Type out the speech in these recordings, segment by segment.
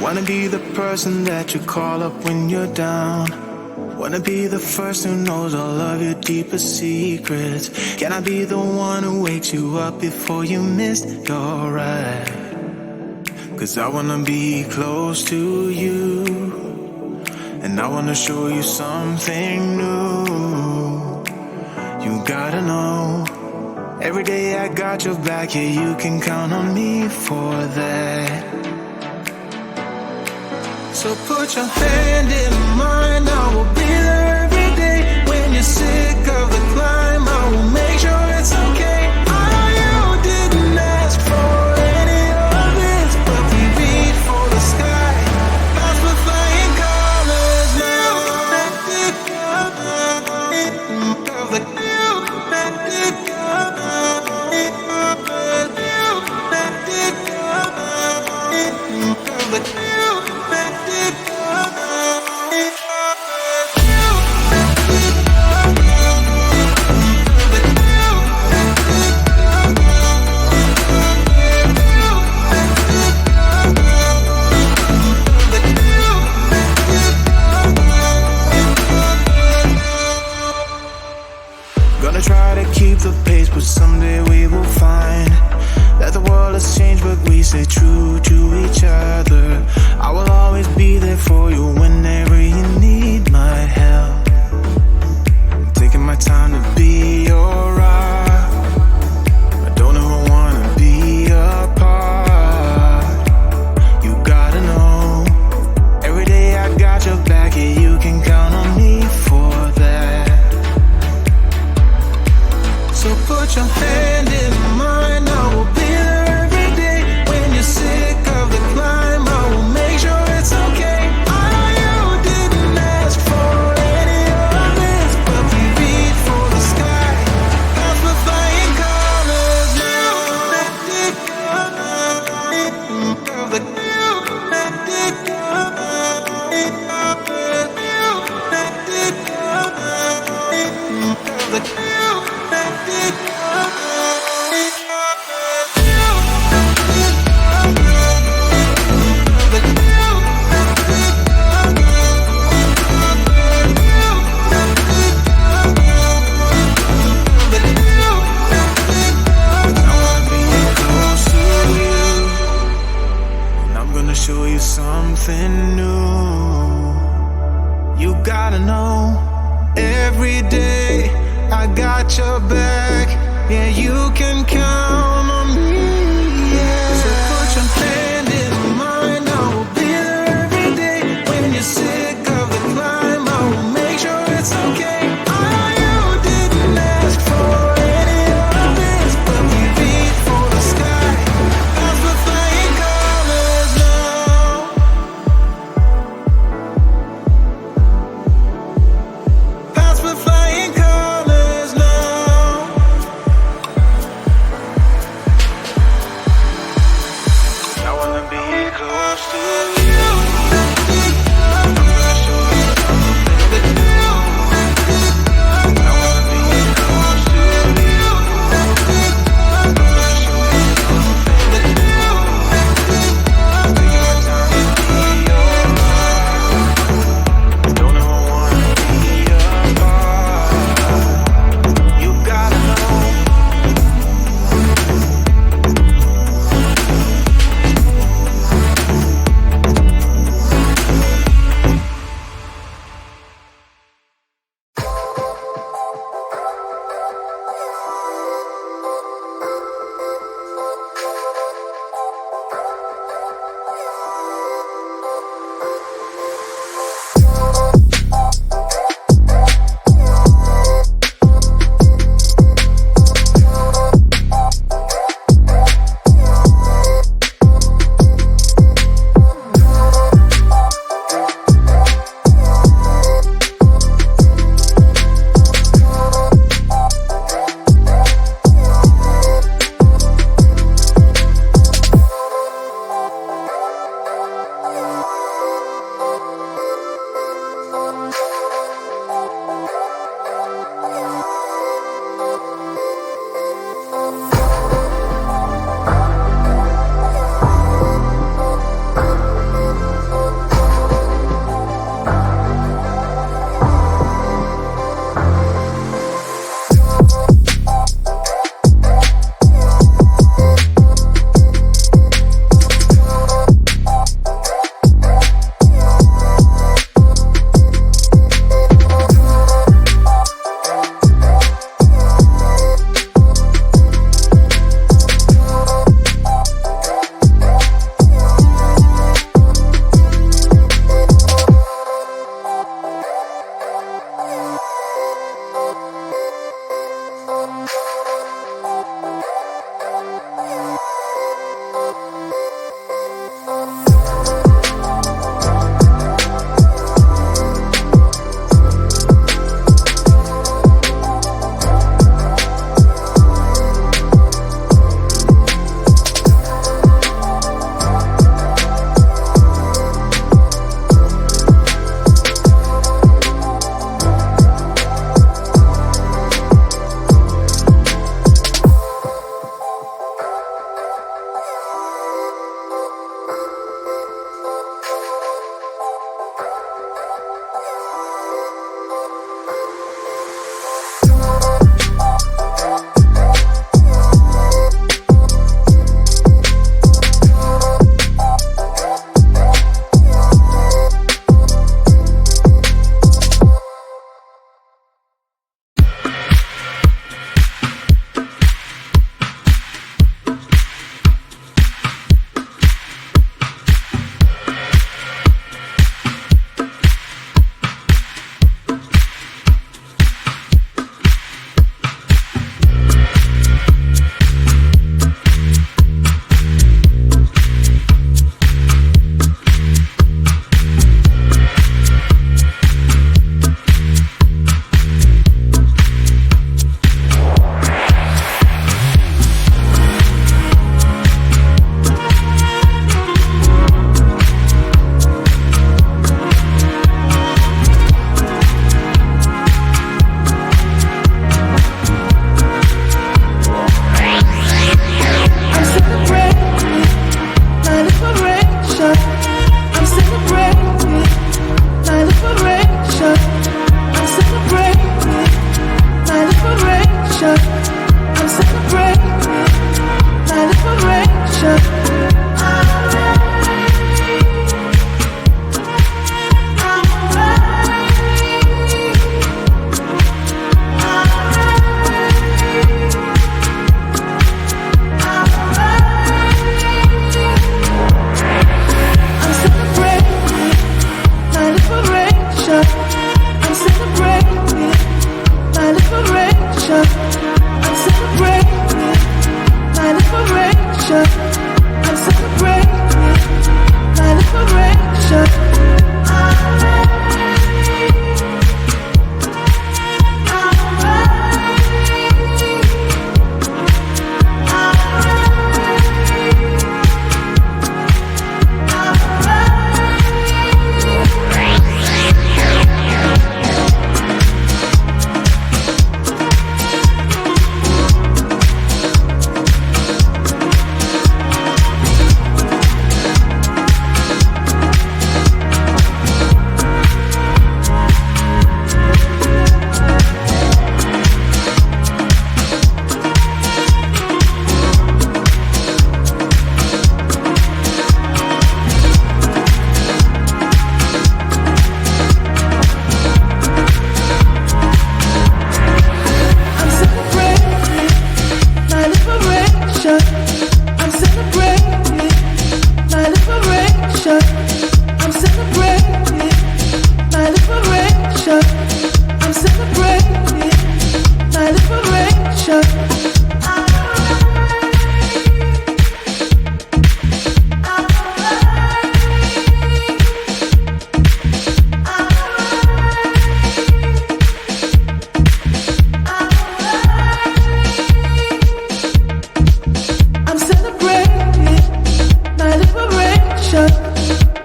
Wanna be the person that you call up when you're down. Wanna be the first who knows all of your deepest secrets. Can I be the one who wakes you up before you missed your ride? 'Cause I wanna be close to you, and I wanna show you something new. You gotta know, every day I got your back, yeah, you can count on me for that. So put your hand in mine, I will be there every day. When you're sick of the climb, I will make sure it's okay. I know you didn't ask for any of this, but we reach for the sky. That's with flying colors now. Gonna try to keep the pace, but someday we will find that the world has changed, but we stay true to each other. I will always be there for you whenever you need my help. I'm taking my time to be your rock. I don't ever wanna be apart. You gotta know, every day I got your back, yeah, you can count on me for that. So put your hand in mine, I will be there every day. When you're sick of the climb, I will make sure it's okay. I know you didn't ask for any of this, but we reach for the sky. That's with flying colors now. Show you something new. You gotta know, every day I got your back, yeah, you can count on me, yeah. So put your hand in mine, I will be there every day. When you're sick of the climb, I will make sure it's okay. I know you didn't ask for any of this, but we reach for the sky. That's with flying colors now. That's with flying colors now. I wanna be close to you. I'm gonna show you something new. I wanna be close to you. I'm gonna show you something new. Taking my time to be your rock. Don't ever wanna be apart. You gotta know,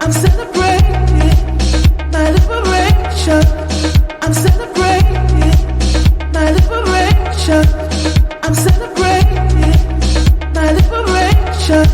I'm celebrating my liberation. I'm celebrating my liberation. I'm celebrating my liberation.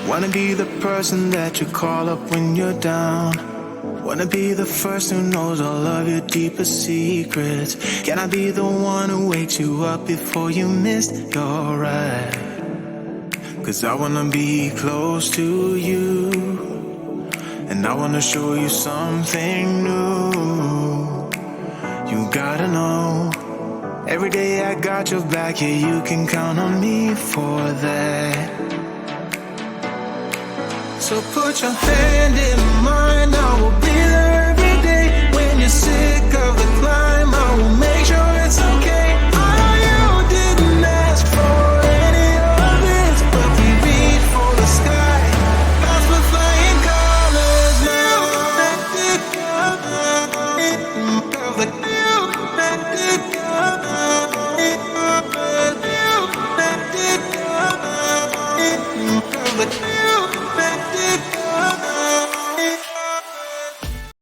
Wanna be the person that you call up when you're down. Wanna be the first who knows all of your deepest secrets. Can I be the one who wakes you up before you missed your ride? 'Cause I wanna be close to you, and I wanna show you something new. You gotta know, every day I got your back, yeah, you can count on me for that. So put your hand in mine, I will be there